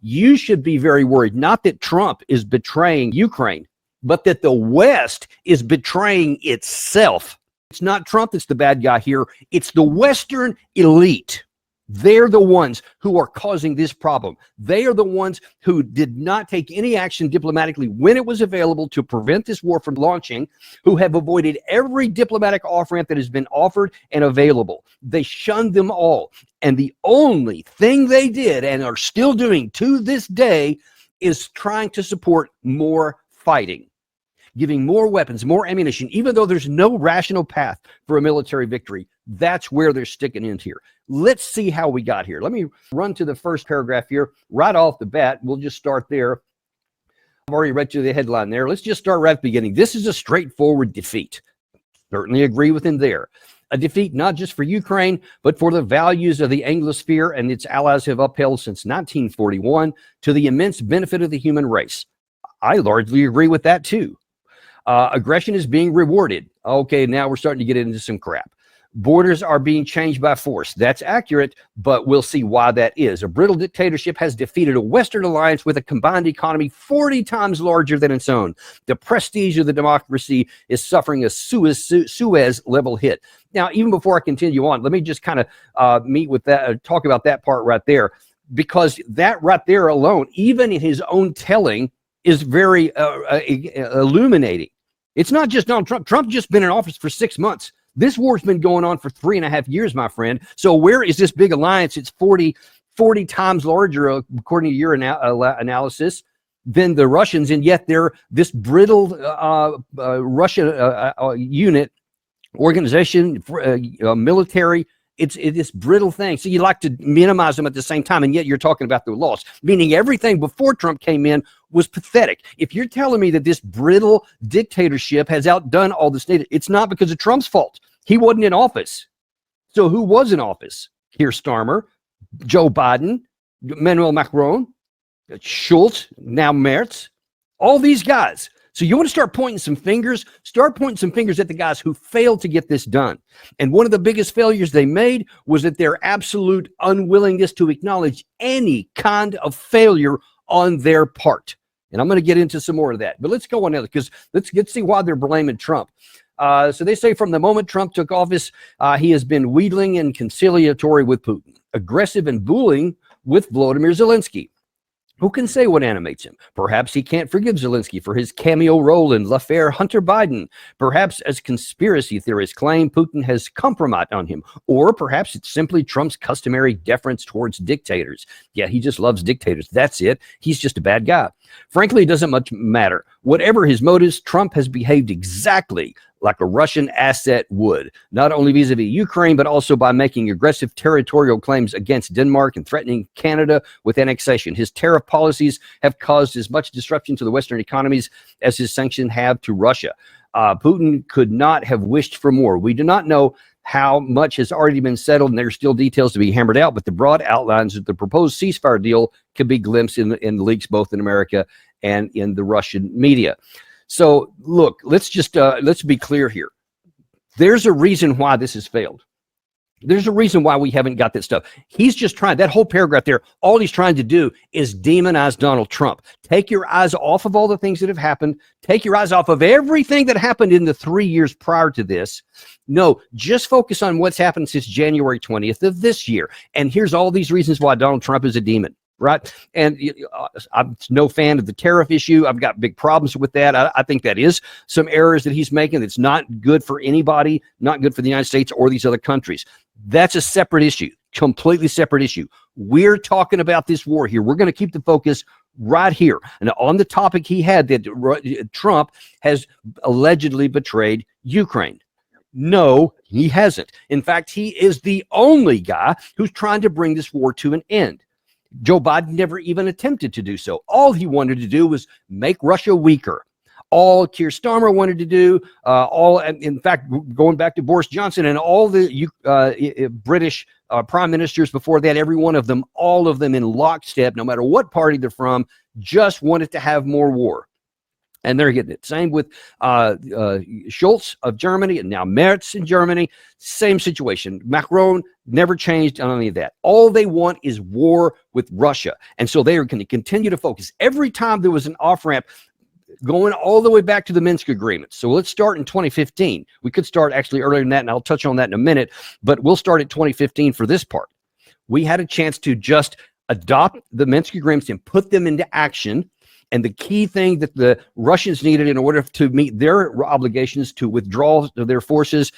You should be very worried, not that Trump is betraying Ukraine, but that the West is betraying itself. It's not Trump that's the bad guy here. It's the Western elite. They're the ones who are causing this problem. They are the ones who did not take any action diplomatically when it was available to prevent this war from launching, who have avoided every diplomatic off-ramp that has been offered and available. They shunned them all. And the only thing they did and are still doing to this day is trying to support more fighting, giving more weapons, more ammunition, even though there's no rational path for a military victory. That's where they're sticking in here. Let's see how we got here. Let me run to the first paragraph here right off the bat. We'll just start there. I've already read through the headline there. Let's just start right at the beginning. This is a straightforward defeat. Certainly agree with him there. A defeat not just for Ukraine, but for the values of the Anglosphere and its allies have upheld since 1941 to the immense benefit of the human race. I largely agree with that too. Aggression is being rewarded. Okay, now we're starting to get into some crap. Borders are being changed by force. That's accurate, but we'll see why that is. A brittle dictatorship has defeated a Western alliance with a combined economy 40 times larger than its own. The prestige of the democracy is suffering a Suez-level hit. Now, even before I continue on, let me just kind of talk about that part right there, because that right there alone, even in his own telling, is very illuminating. It's not just Donald Trump. Trump's just been in office for 6 months. This war's been going on for 3.5 years, my friend. So where is this big alliance? It's 40 times larger, according to your analysis, than the Russians, and yet they're this brittle Russian unit, organization, military. It's this brittle thing. So you like to minimize them at the same time, and yet you're talking about the loss, meaning everything before Trump came in was pathetic. If you're telling me that this brittle dictatorship has outdone all the state, it's not because of Trump's fault. He wasn't in office. So who was in office? Keir Starmer, Joe Biden, Emmanuel Macron, Schultz, now Merz, all these guys. So you want to start pointing some fingers? Start pointing some fingers at the guys who failed to get this done. And one of the biggest failures they made was that their absolute unwillingness to acknowledge any kind of failure on their part. And I'm going to get into some more of that. But let's go on now, because let's see why they're blaming Trump. So they say from the moment Trump took office, he has been wheedling and conciliatory with Putin, aggressive and bullying with Volodymyr Zelensky. Who can say what animates him? Perhaps he can't forgive Zelensky for his cameo role in l'affaire Hunter Biden. Perhaps, as conspiracy theorists claim, Putin has compromised on him. Or perhaps it's simply Trump's customary deference towards dictators. Yeah, he just loves dictators. That's it. He's just a bad guy. Frankly, it doesn't much matter. Whatever his motives, Trump has behaved exactly like a Russian asset would, not only vis-a-vis Ukraine, but also by making aggressive territorial claims against Denmark and threatening Canada with annexation. His tariff policies have caused as much disruption to the Western economies as his sanctions have to Russia. Putin could not have wished for more. We do not know how much has already been settled, and there's still details to be hammered out, but the broad outlines of the proposed ceasefire deal could be glimpsed in the leaks both in America and in the Russian media. So look, let's be clear here. There's a reason why this has failed. There's a reason why we haven't got that stuff. He's just trying, that whole paragraph there, all he's trying to do is demonize Donald Trump. Take your eyes off of all the things that have happened. Take your eyes off of everything that happened in the 3 years prior to this. No, just focus on what's happened since January 20th of this year. And here's all these reasons why Donald Trump is a demon. Right. And I'm no fan of the tariff issue. I've got big problems with that. I think that is some errors that he's making. That's not good for anybody, not good for the United States or these other countries. That's a separate issue, completely separate issue. We're talking about this war here. We're going to keep the focus right here. And on the topic he had that Trump has allegedly betrayed Ukraine. No, he hasn't. In fact, he is the only guy who's trying to bring this war to an end. Joe Biden never even attempted to do so. All he wanted to do was make Russia weaker. All Keir Starmer wanted to do, in fact, going back to Boris Johnson and all the British prime ministers before that, every one of them, all of them in lockstep, no matter what party they're from, just wanted to have more war. And they're getting it. Same with Schultz of Germany and now Merz in Germany. Same situation. Macron never changed on any of that. All they want is war with Russia. And so they are going to continue to focus. Every time there was an off-ramp, going all the way back to the Minsk agreement. So let's start in 2015. We could start actually earlier than that, and I'll touch on that in a minute. But we'll start at 2015 for this part. We had a chance to just adopt the Minsk agreements and put them into action. And the key thing that the Russians needed in order to meet their obligations to withdraw their forces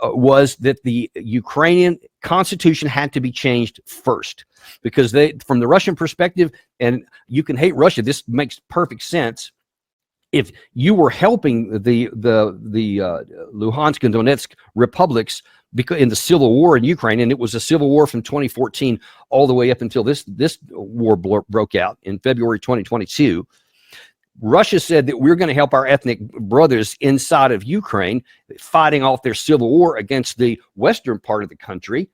was that the Ukrainian constitution had to be changed first. Because they, from the Russian perspective, and you can hate Russia, this makes perfect sense. If you were helping the Luhansk and Donetsk republics because in the civil war in Ukraine, and it was a civil war from 2014 all the way up until this war broke out in February 2022, Russia said that we're going to help our ethnic brothers inside of Ukraine fighting off their civil war against the western part of the country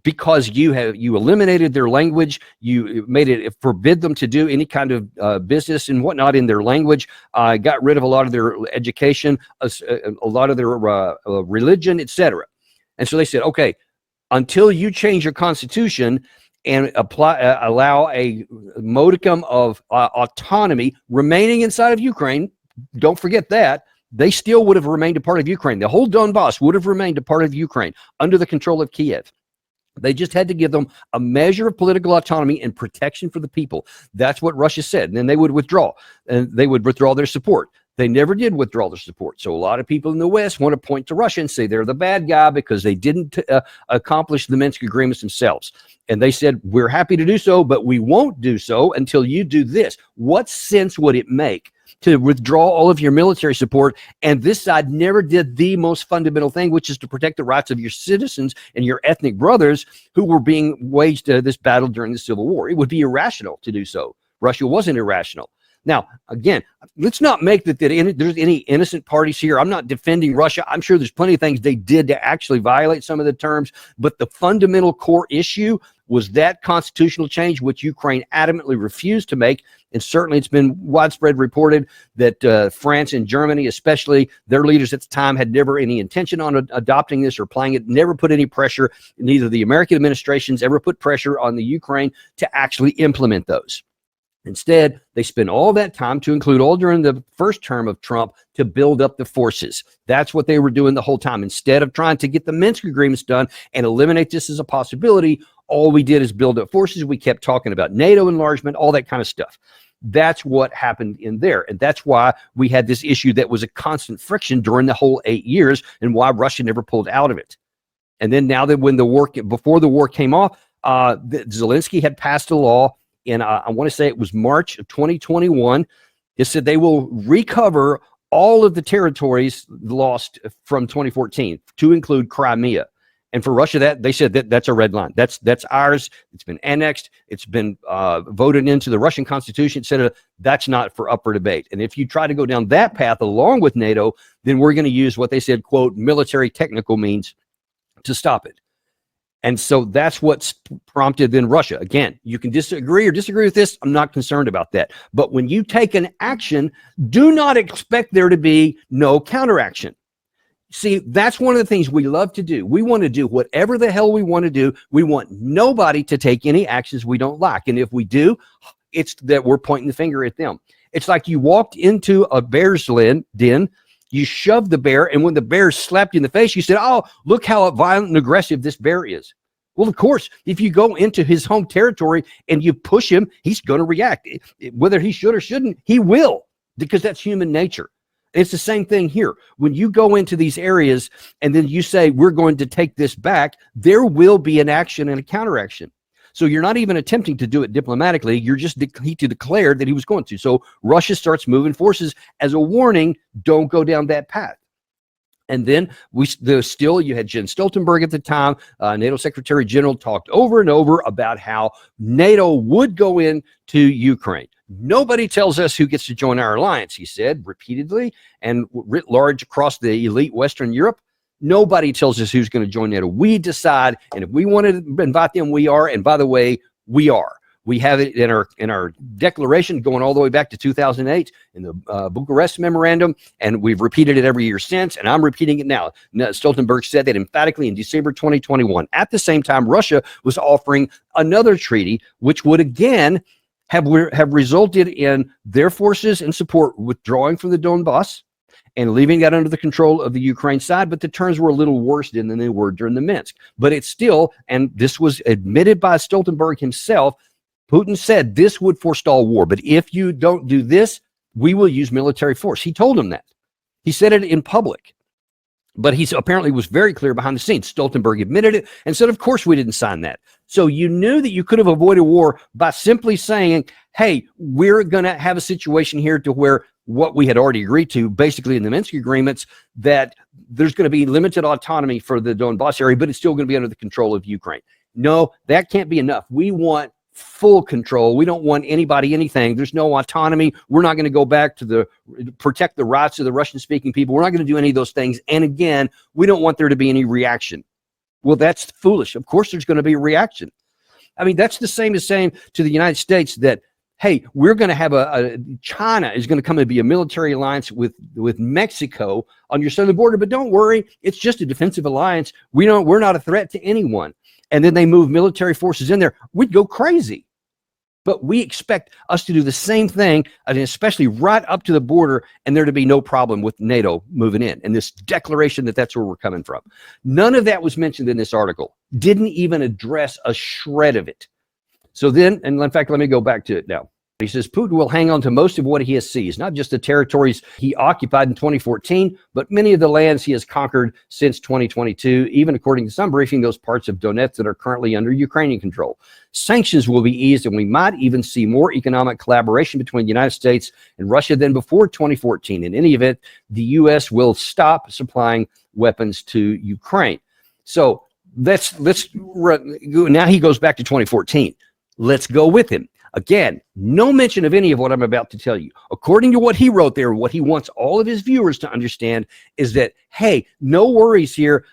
because you eliminated their language, you made it forbid them to do any kind of business and whatnot in their language, got rid of a lot of their education, a lot of their religion, etc. And so they said, okay, until you change your constitution and allow a modicum of autonomy remaining inside of Ukraine, don't forget that, they still would have remained a part of Ukraine. The whole Donbas would have remained a part of Ukraine under the control of Kiev. They just had to give them a measure of political autonomy and protection for the people. That's what Russia said. And then they would withdraw, and they would withdraw their support. They never did withdraw their support. So a lot of people in the West want to point to Russia and say they're the bad guy because they didn't accomplish the Minsk agreements themselves. And they said, we're happy to do so, but we won't do so until you do this. What sense would it make to withdraw all of your military support? And this side never did the most fundamental thing, which is to protect the rights of your citizens and your ethnic brothers who were being waged this battle during the Civil War. It would be irrational to do so. Russia wasn't irrational. Now, again, let's not make that there's any innocent parties here. I'm not defending Russia. I'm sure there's plenty of things they did to actually violate some of the terms, but the fundamental core issue was that constitutional change, which Ukraine adamantly refused to make. And certainly it's been widespread reported that France and Germany, especially their leaders at the time, had never any intention on adopting this or applying it, never put any pressure. Neither the American administrations ever put pressure on the Ukraine to actually implement those. Instead, they spent all that time, to include all during the first term of Trump, to build up the forces. That's what they were doing the whole time. Instead of trying to get the Minsk agreements done and eliminate this as a possibility, all we did is build up forces. We kept talking about NATO enlargement, all that kind of stuff. That's what happened in there. And that's why we had this issue that was a constant friction during the whole 8 years and why Russia never pulled out of it. And then now that before the war came off, Zelensky had passed a law in, I want to say it was March of 2021. It said they will recover all of the territories lost from 2014 to include Crimea. And for Russia, that they said that's a red line. That's ours. It's been annexed. It's been voted into the Russian constitution, etc. That's not for up for debate. And if you try to go down that path along with NATO, then we're going to use what they said, quote, military technical means to stop it. And so that's what's prompted then Russia. Again, you can disagree with this. I'm not concerned about that. But when you take an action, do not expect there to be no counteraction. See, that's one of the things we love to do. We want to do whatever the hell we want to do. We want nobody to take any actions we don't like. And if we do, it's that we're pointing the finger at them. It's like you walked into a bear's den, you shoved the bear, and when the bear slapped you in the face, you said, oh, look how violent and aggressive this bear is. Well, of course, if you go into his home territory and you push him, he's going to react. Whether he should or shouldn't, he will, because that's human nature. It's the same thing here. When you go into these areas and then you say, we're going to take this back, there will be an action and a counteraction. So you're not even attempting to do it diplomatically. You're just he declared that he was going to. So Russia starts moving forces as a warning, don't go down that path. And then you had Jens Stoltenberg at the time, NATO Secretary General, talked over and over about how NATO would go into Ukraine. Nobody tells us who gets to join our alliance, he said repeatedly, and writ large across the elite Western Europe. Nobody tells us who's going to join NATO. We decide, and if we want to invite them, we are. And by the way, we are. We have it in our declaration going all the way back to 2008 in the Bucharest Memorandum, and we've repeated it every year since, and I'm repeating it now. Stoltenberg said that emphatically in December 2021. At the same time, Russia was offering another treaty, which would again have resulted in their forces and support withdrawing from the Donbas and leaving that under the control of the Ukraine side, but the terms were a little worse than they were during the Minsk. But it's still, and this was admitted by Stoltenberg himself, Putin said this would forestall war, but if you don't do this, we will use military force. He told him that. He said it in public. But he apparently was very clear behind the scenes. Stoltenberg admitted it and said, of course we didn't sign that. So you knew that you could have avoided war by simply saying, hey, we're going to have a situation here to where what we had already agreed to, basically in the Minsk agreements, that there's going to be limited autonomy for the Donbas area, but it's still going to be under the control of Ukraine. No, that can't be enough. We want full control. We don't want anybody, anything. There's no autonomy. We're not going to go back to protect the rights of the Russian-speaking people. We're not going to do any of those things. And again, we don't want there to be any reaction. Well, that's foolish. Of course, there's going to be a reaction. I mean, that's the same as saying to the United States that, hey, we're going to have China is going to come and be a military alliance with Mexico on your southern border. But don't worry, it's just a defensive alliance. We're not a threat to anyone. And then they move military forces in there, we'd go crazy. But we expect us to do the same thing, and especially right up to the border, and there to be no problem with NATO moving in. And this declaration that that's where we're coming from. None of that was mentioned in this article. Didn't even address a shred of it. So then, and in fact, let me go back to it now. He says Putin will hang on to most of what he has seized, not just the territories he occupied in 2014, but many of the lands he has conquered since 2022, even according to some briefing, those parts of Donetsk that are currently under Ukrainian control. Sanctions will be eased, and we might even see more economic collaboration between the United States and Russia than before 2014. In any event, the U.S. will stop supplying weapons to Ukraine. So let's now he goes back to 2014. Let's go with him. Again, no mention of any of what I'm about to tell you. According to what he wrote there, what he wants all of his viewers to understand is that, hey, no worries here.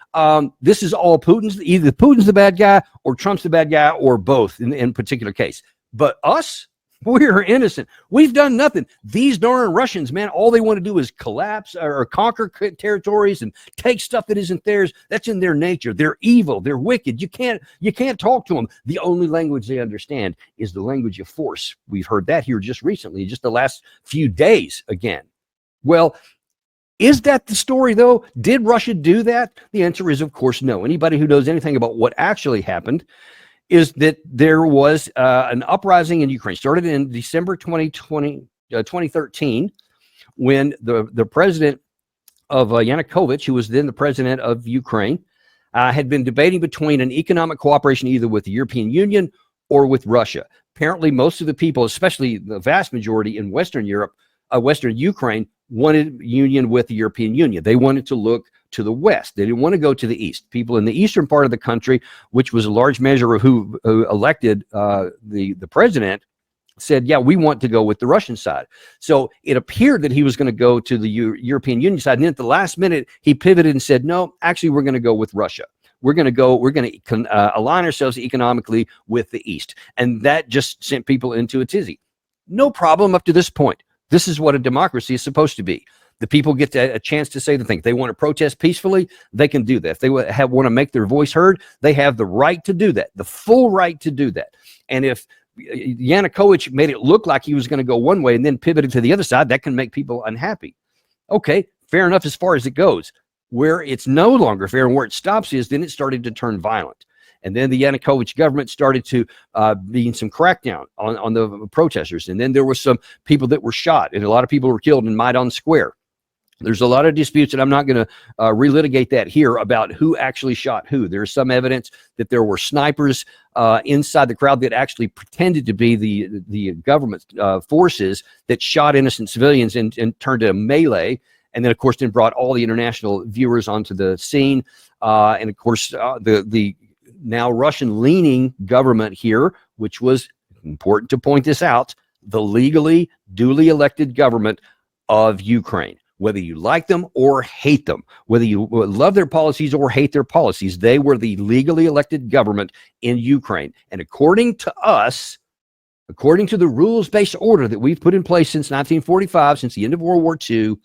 This is all Putin's. Either Putin's the bad guy or Trump's the bad guy or both in particular case. But us, we're innocent. We've done nothing. These darn Russians, man, all they want to do is collapse or conquer territories and take stuff that isn't theirs. That's in their nature. They're evil. They're wicked. You can't talk to them. The only language they understand is the language of force. We've heard that here just recently, just the last few days again. Well, is that the story, though? Did Russia do that? The answer is, of course, no. Anybody who knows anything about what actually happened is that there was an uprising in Ukraine, started in December 2013, when the president of Yanukovych, who was then the president of Ukraine, had been debating between an economic cooperation either with the European Union or with Russia. Apparently, most of the people, especially the vast majority in Western Europe, Western Ukraine, wanted union with the European Union. They wanted to look to the west. They didn't want to go to the east. People in the eastern part of the country, which was a large measure of who elected the president, said, yeah, we want to go with the Russian side. So it appeared that he was going to go to the European Union side. And then at the last minute, he pivoted and said, no, actually, we're going to go with Russia. We're going to align ourselves economically with the East. And that just sent people into a tizzy. No problem up to this point. This is what a democracy is supposed to be. The people get a chance to say the thing. If they want to protest peacefully, they can do that. If they want to make their voice heard, they have the right to do that, the full right to do that. And if Yanukovych made it look like he was going to go one way and then pivoted to the other side, that can make people unhappy. Okay, fair enough as far as it goes. Where it's no longer fair and where it stops is then it started to turn violent. And then the Yanukovych government started to be in some crackdown on the protesters. And then there were some people that were shot, and a lot of people were killed in Maidan Square. There's a lot of disputes, and I'm not going to relitigate that here about who actually shot who. There's some evidence that there were snipers inside the crowd that actually pretended to be the government forces that shot innocent civilians and turned a melee. And then, of course, then brought all the international viewers onto the scene. And, of course, the now Russian-leaning government here, which was important to point this out, the legally, duly elected government of Ukraine. Whether you like them or hate them, whether you love their policies or hate their policies, they were the legally elected government in Ukraine. And according to us, According to the rules-based order that we've put in place since 1945, since the end of World War II,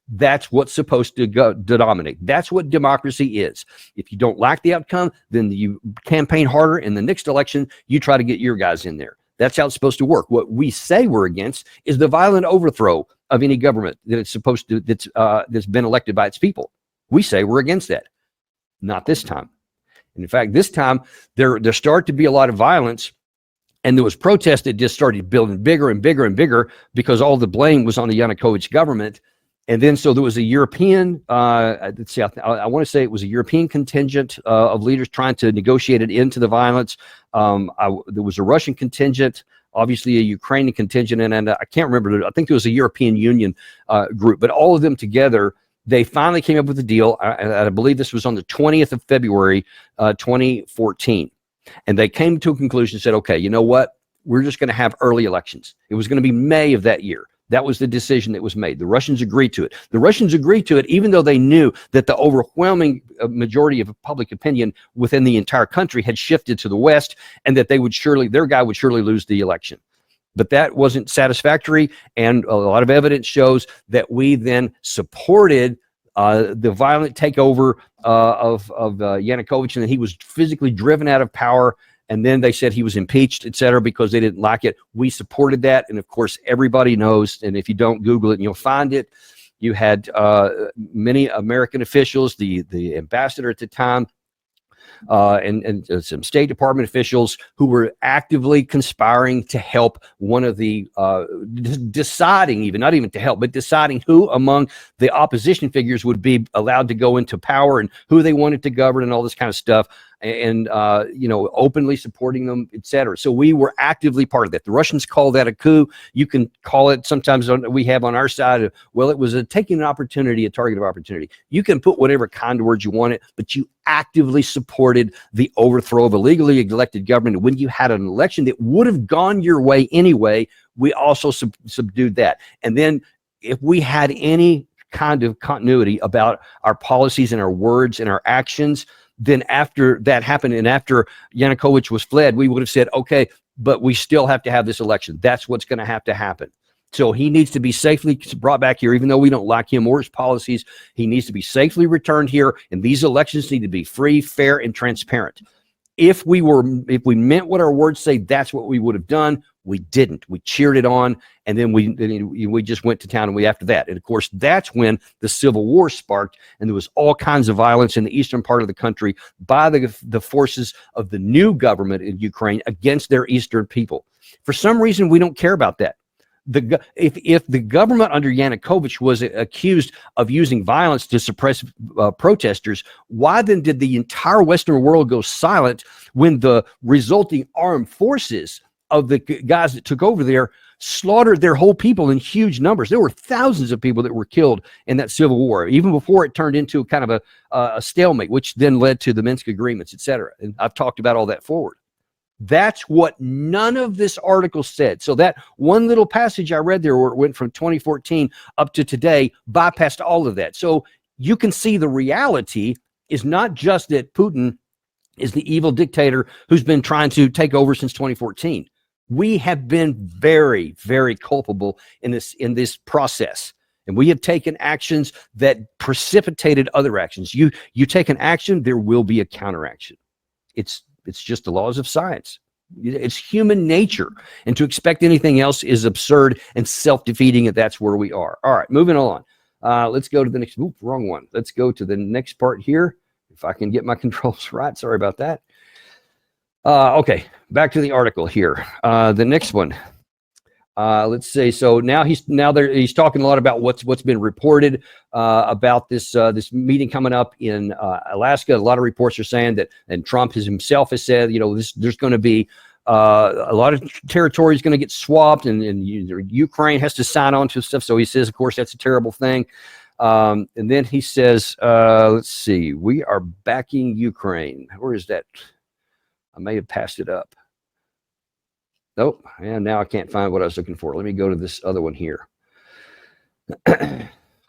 that's what's supposed to dominate. That's what democracy is. If you don't like the outcome, then you campaign harder. In the next election, you try to get your guys in there. That's how it's supposed to work. What we say we're against is the violent overthrow of any government that it's supposed to that's been elected by its people. We say we're against that. Not this time. And in fact, this time there started to be a lot of violence. And there was protests that just started building bigger and bigger and bigger because all the blame was on the Yanukovych government. And then so there was a European, let's see, I want to say it was a European contingent of leaders trying to negotiate it into the violence. There was a Russian contingent, obviously a Ukrainian contingent, and I can't remember. I think there was a European Union group, but all of them together, they finally came up with a deal. I believe this was on the 20th of February, 2014. And they came to a conclusion and said, okay, you know what? We're just going to have early elections. It was going to be May of that year. That was the decision that was made. The Russians agreed to it. The Russians agreed to it even though they knew that the overwhelming majority of public opinion within the entire country had shifted to the West and that their guy would surely lose the election. But that wasn't satisfactory, and a lot of evidence shows that we then supported the violent takeover of Yanukovych, and that he was physically driven out of power. And then they said he was impeached, et cetera, because they didn't like it. We supported that. And of course, everybody knows. And if you don't Google it, and you'll find it. You had many American officials, the ambassador at the time, and some State Department officials who were actively conspiring to help one of the deciding, not even to help, but deciding who among the opposition figures would be allowed to go into power and who they wanted to govern and all this kind of stuff. And openly supporting them, et cetera. So we were actively part of that. The Russians call that a coup. You can call it sometimes we have on our side, well, it was taking an opportunity, a target of opportunity. You can put whatever kind of words you want it, but you actively supported the overthrow of a legally elected government. When you had an election that would have gone your way anyway, we also subdued that. And then if we had any kind of continuity about our policies and our words and our actions, then after that happened and after Yanukovych was fled, we would have said, okay, but we still have to have this election. That's what's going to have to happen. So he needs to be safely brought back here, even though we don't like him or his policies. He needs to be safely returned here, and these elections need to be free, fair, and transparent. If we meant what our words say, that's what we would have done. We didn't. We cheered it on, and then we just went to town. And after that, and of course, that's when the Civil War sparked, and there was all kinds of violence in the eastern part of the country by the forces of the new government in Ukraine against their eastern people. For some reason, we don't care about that. If the government under Yanukovych was accused of using violence to suppress protesters, why then did the entire Western world go silent when the resulting armed forces of the guys that took over there slaughtered their whole people in huge numbers? There were thousands of people that were killed in that civil war, even before it turned into kind of a stalemate, which then led to the Minsk agreements, et cetera. And I've talked about all that forward. That's what none of this article said. So that one little passage I read there where it went from 2014 up to today bypassed all of that. So you can see the reality is not just that Putin is the evil dictator who's been trying to take over since 2014. We have been very, very culpable in this process. And we have taken actions that precipitated other actions. You take an action, there will be a counteraction. It's just the laws of science. It's human nature. And to expect anything else is absurd and self-defeating, and that's where we are. All right, moving on. Let's go to the next, wrong one. Let's go to the next part here. If I can get my controls right. Sorry about that. Okay, back to the article here. The next one. Let's see. So now he's talking a lot about what's been reported about this meeting coming up in Alaska. A lot of reports are saying that, and Trump himself has said, there's going to be a lot of territory is going to get swapped, and Ukraine has to sign on to stuff. So he says, of course, that's a terrible thing. And then he says, let's see, we are backing Ukraine. Where is that? I may have passed it up. Nope, and now I can't find what I was looking for. Let me go to this other one here.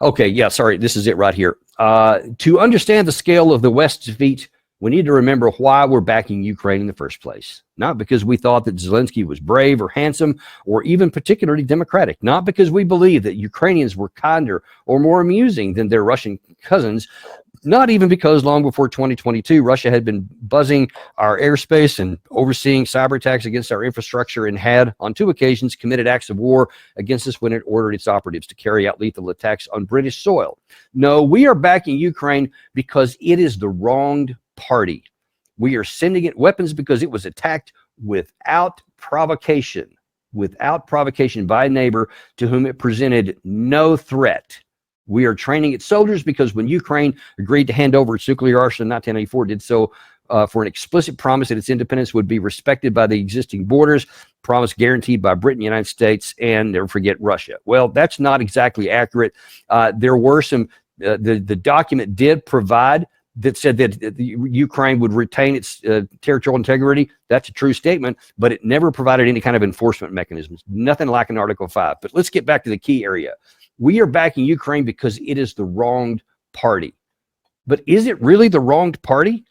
Okay, yeah, sorry, this is it right here. To understand the scale of the West's defeat We need to remember why we're backing Ukraine in the first place. Not because we thought that Zelensky was brave or handsome or even particularly democratic. Not because we believe that Ukrainians were kinder or more amusing than their Russian cousins. Not even because long before 2022, Russia had been buzzing our airspace and overseeing cyber attacks against our infrastructure and had, on 2 occasions, committed acts of war against us when it ordered its operatives to carry out lethal attacks on British soil. No, we are backing Ukraine because it is the wronged party. We are sending it weapons because it was attacked without provocation by a neighbor to whom it presented no threat. We are training its soldiers because when Ukraine agreed to hand over its nuclear arsenal in 1994, did so for an explicit promise that its independence would be respected by the existing borders, promise guaranteed by Britain, the United States, and never forget Russia. Well, that's not exactly accurate. There were some, the document did provide that said that Ukraine would retain its territorial integrity. That's a true statement, but it never provided any kind of enforcement mechanisms. Nothing like in Article 5. But let's get back to the key area. We are backing Ukraine because it is the wronged party. But is it really the wronged party?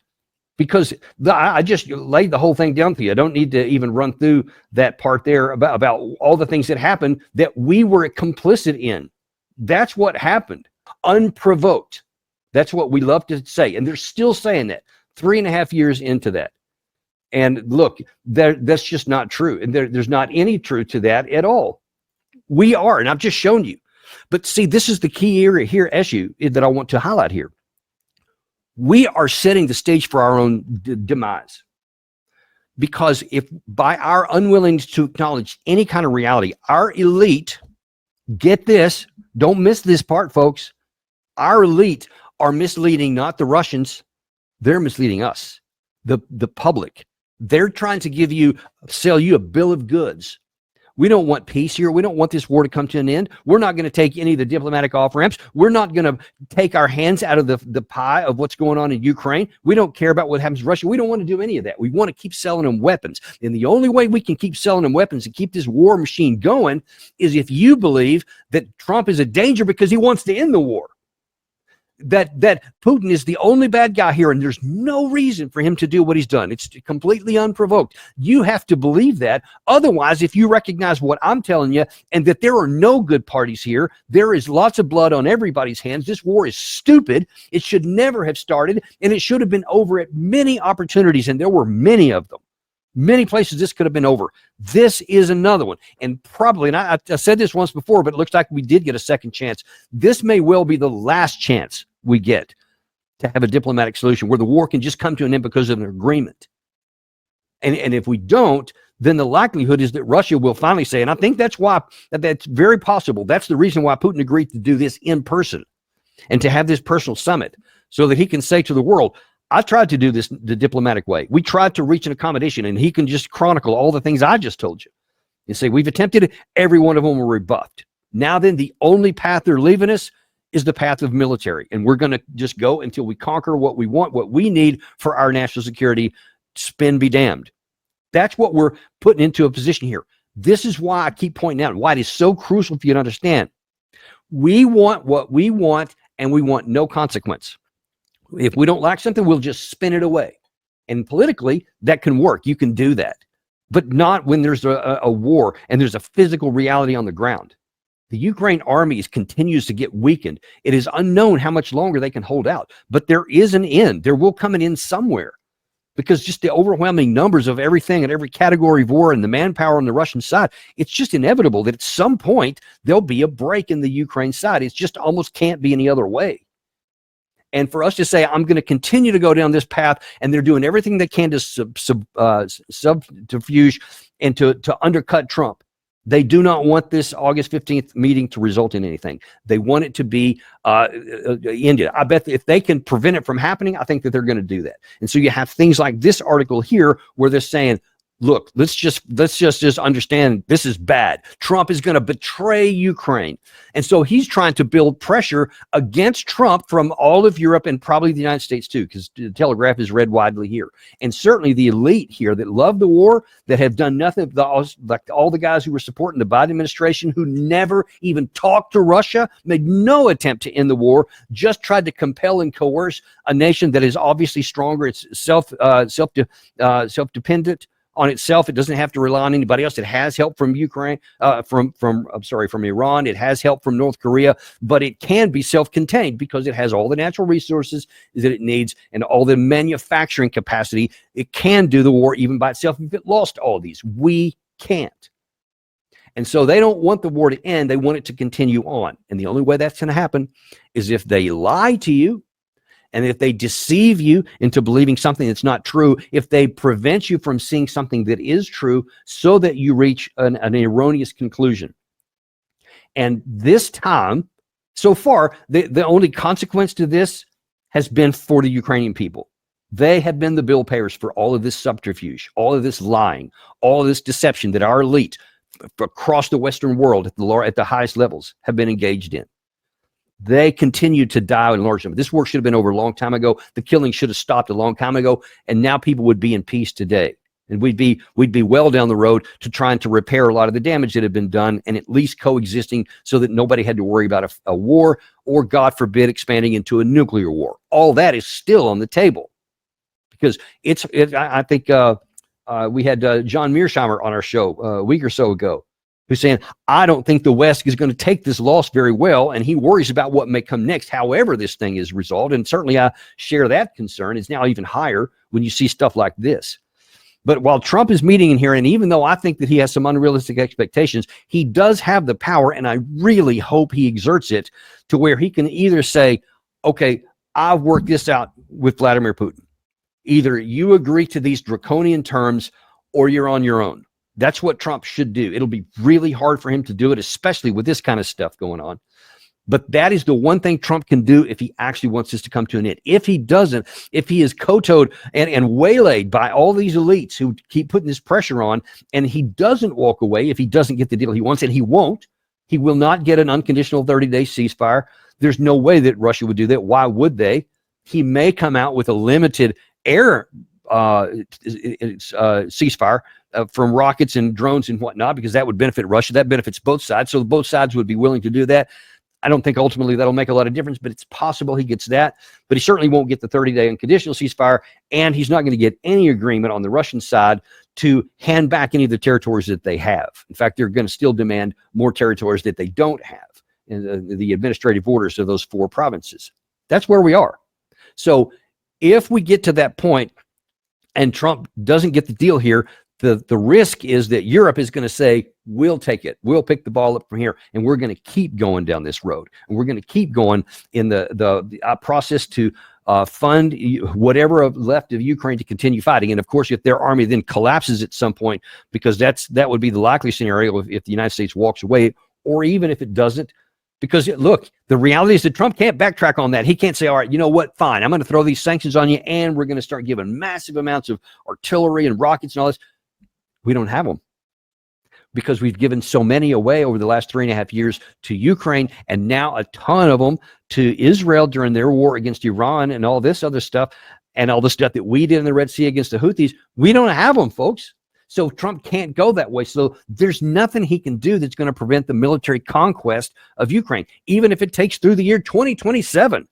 Because I just laid the whole thing down for you. I don't need to even run through that part there about all the things that happened that we were complicit in. That's what happened. Unprovoked. That's what we love to say. And they're still saying that 3.5 years into that. And look, that's just not true. And there's not any truth to that at all. We are, and I've just shown you. But see, this is the key area here, issue that I want to highlight here. We are setting the stage for our own demise. Because if by our unwillingness to acknowledge any kind of reality, our elite, get this, don't miss this part, folks. Our elite are misleading not the Russians, they're misleading us, the public. They're trying to sell you a bill of goods. We don't want peace here. We don't want this war to come to an end. We're not going to take any of the diplomatic off-ramps. We're not going to take our hands out of the pie of what's going on in Ukraine. We don't care about what happens to Russia. We don't want to do any of that. We want to keep selling them weapons. And the only way we can keep selling them weapons and keep this war machine going is if you believe that Trump is a danger because he wants to end the war. That Putin is the only bad guy here, and there's no reason for him to do what he's done. It's completely unprovoked. You have to believe that. Otherwise, if you recognize what I'm telling you and that there are no good parties here, there is lots of blood on everybody's hands. This war is stupid. It should never have started, and it should have been over at many opportunities, and there were many of them. Many places this could have been over. This is another one. And probably, and I said this once before, but it looks like we did get a second chance. This may well be the last chance we get to have a diplomatic solution where the war can just come to an end because of an agreement. And if we don't, then the likelihood is that Russia will finally say, and I think that's very possible. That's the reason why Putin agreed to do this in person and to have this personal summit so that he can say to the world, I tried to do this the diplomatic way. We tried to reach an accommodation, and he can just chronicle all the things I just told you and say, we've attempted it. Every one of them were rebuffed. Now then, the only path they're leaving us is the path of military. And we're going to just go until we conquer what we want, what we need for our national security. Spin be damned. That's what we're putting into a position here. This is why I keep pointing out why it is so crucial for you to understand. We want what we want, and we want no consequence. If we don't like something, we'll just spin it away. And politically, that can work. You can do that. But not when there's a war and there's a physical reality on the ground. The Ukraine army continues to get weakened. It is unknown how much longer they can hold out. But there is an end. There will come an end somewhere. Because just the overwhelming numbers of everything and every category of war and the manpower on the Russian side, it's just inevitable that at some point there'll be a break in the Ukraine side. It just almost can't be any other way. And for us to say, I'm going to continue to go down this path, and they're doing everything they can to subterfuge and to undercut Trump. They do not want this August 15th meeting to result in anything. They want it to be ended. I bet if they can prevent it from happening, I think that they're going to do that. And so you have things like this article here where they're saying, look, let's just understand this is bad. Trump is going to betray Ukraine. And so he's trying to build pressure against Trump from all of Europe and probably the United States too, because the Telegraph is read widely here. And certainly the elite here that love the war, that have done nothing, like all the guys who were supporting the Biden administration, who never even talked to Russia, made no attempt to end the war, just tried to compel and coerce a nation that is obviously stronger. It's self-dependent on itself. It doesn't have to rely on anybody else. It has help from Ukraine, from Iran. It has help from North Korea, but it can be self-contained because it has all the natural resources that it needs and all the manufacturing capacity. It can do the war even by itself if it lost all these. We can't. And so they don't want the war to end. They want it to continue on. And the only way that's going to happen is if they lie to you, and if they deceive you into believing something that's not true, if they prevent you from seeing something that is true so that you reach an erroneous conclusion. And this time, so far, the only consequence to this has been for the Ukrainian people. They have been the bill payers for all of this subterfuge, all of this lying, all of this deception that our elite across the Western world at the highest levels have been engaged in. They continue to die in large numbers. This war should have been over a long time ago. The killing should have stopped a long time ago, and now people would be in peace today. And we'd be well down the road to trying to repair a lot of the damage that had been done and at least coexisting so that nobody had to worry about a war or, God forbid, expanding into a nuclear war. All that is still on the table because I think we had John Mearsheimer on our show a week or so ago, who's saying, I don't think the West is going to take this loss very well, and he worries about what may come next, however this thing is resolved. And certainly I share that concern. It's now even higher when you see stuff like this. But while Trump is meeting in here, and even though I think that he has some unrealistic expectations, he does have the power, and I really hope he exerts it to where he can either say, okay, I've worked this out with Vladimir Putin. Either you agree to these draconian terms or you're on your own. That's what Trump should do. It'll be really hard for him to do it, especially with this kind of stuff going on. But that is the one thing Trump can do if he actually wants this to come to an end. If he doesn't, if he is kowtowed and waylaid by all these elites who keep putting this pressure on, and he doesn't walk away, if he doesn't get the deal he wants, and he won't, he will not get an unconditional 30-day ceasefire. There's no way that Russia would do that. Why would they? He may come out with a limited air ceasefire from rockets and drones and whatnot, because that would benefit Russia. That benefits both sides. So both sides would be willing to do that. I don't think ultimately that'll make a lot of difference, but it's possible he gets that. But he certainly won't get the 30-day unconditional ceasefire, and he's not going to get any agreement on the Russian side to hand back any of the territories that they have. In fact, they're going to still demand more territories that they don't have in the administrative borders of those 4 provinces. That's where we are. So if we get to that point and Trump doesn't get the deal here, the risk is that Europe is going to say, we'll take it. We'll pick the ball up from here, and we're going to keep going down this road. And we're going to keep going in the process to fund whatever left of Ukraine to continue fighting. And of course, if their army then collapses at some point, because that would be the likely scenario if the United States walks away, or even if it doesn't. Because look, the reality is that Trump can't backtrack on that. He can't say, all right, you know what, fine, I'm going to throw these sanctions on you, and we're going to start giving massive amounts of artillery and rockets and all this. We don't have them because we've given so many away over the last 3.5 years to Ukraine, and now a ton of them to Israel during their war against Iran and all this other stuff, and all the stuff that we did in the Red Sea against the Houthis. We don't have them, folks. So Trump can't go that way. So there's nothing he can do that's going to prevent the military conquest of Ukraine, even if it takes through the year 2027.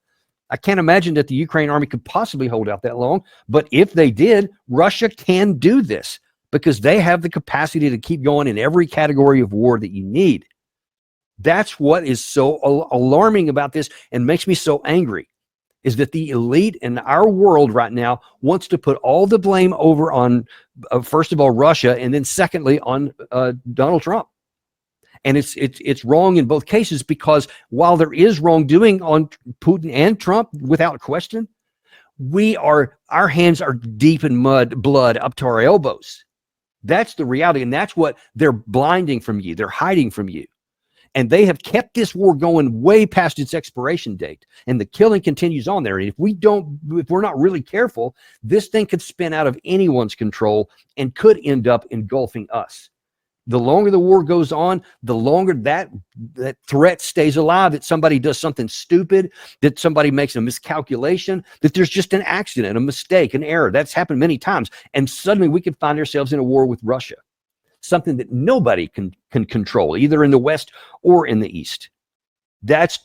I can't imagine that the Ukraine army could possibly hold out that long. But if they did, Russia can do this because they have the capacity to keep going in every category of war that you need. That's what is so alarming about this and makes me so angry, is that the elite in our world right now wants to put all the blame over on, first of all, Russia, and then secondly on Donald Trump. And it's wrong in both cases, because while there is wrongdoing on Putin and Trump, without question, our hands are deep in blood up to our elbows. That's the reality, and that's what they're blinding from you. They're hiding from you. And they have kept this war going way past its expiration date. And the killing continues on there. And if we're not really careful, this thing could spin out of anyone's control and could end up engulfing us. The longer the war goes on, the longer that threat stays alive, that somebody does something stupid, that somebody makes a miscalculation, that there's just an accident, a mistake, an error. That's happened many times. And suddenly we could find ourselves in a war with Russia, something that nobody can control, either in the West or in the East. That's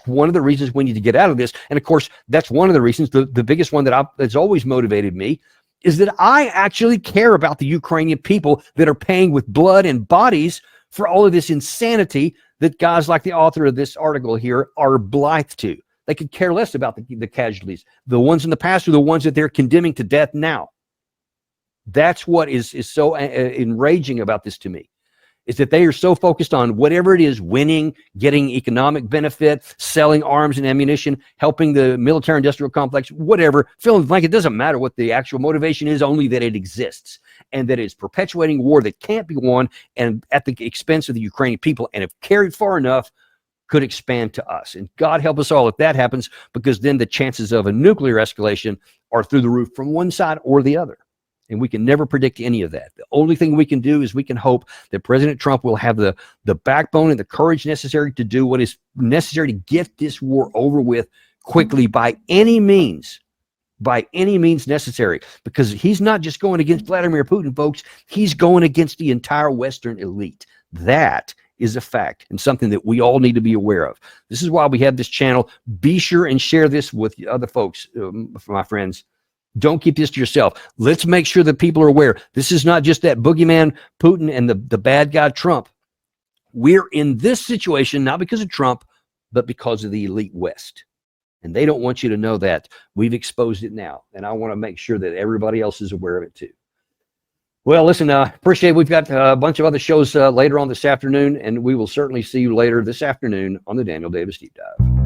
one of the reasons we need to get out of this. And of course, that's one of the reasons, the biggest one that's always motivated me, is that I actually care about the Ukrainian people that are paying with blood and bodies for all of this insanity that guys like the author of this article here are blithe to. They could care less about the casualties. The ones in the past are the ones that they're condemning to death now. That's what is so enraging about this to me, is that they are so focused on whatever it is, winning, getting economic benefit, selling arms and ammunition, helping the military industrial complex, whatever, fill in the blank. It doesn't matter what the actual motivation is, only that it exists and that it's perpetuating war that can't be won and at the expense of the Ukrainian people. And if carried far enough, could expand to us. And God help us all if that happens, because then the chances of a nuclear escalation are through the roof from one side or the other. And we can never predict any of that. The only thing we can do is we can hope that President Trump will have the backbone and the courage necessary to do what is necessary to get this war over with quickly by any means necessary. Because he's not just going against Vladimir Putin, folks. He's going against the entire Western elite. That is a fact and something that we all need to be aware of. This is why we have this channel. Be sure and share this with other folks, my friends. Don't keep this to yourself. Let's make sure that people are aware. This is not just that boogeyman Putin and the bad guy Trump. We're in this situation not because of Trump, but because of the elite West. And they don't want you to know that. We've exposed it now. And I want to make sure that everybody else is aware of it too. Well, listen, appreciate it. We've got a bunch of other shows later on this afternoon, and we will certainly see you later this afternoon on the Daniel Davis Deep Dive.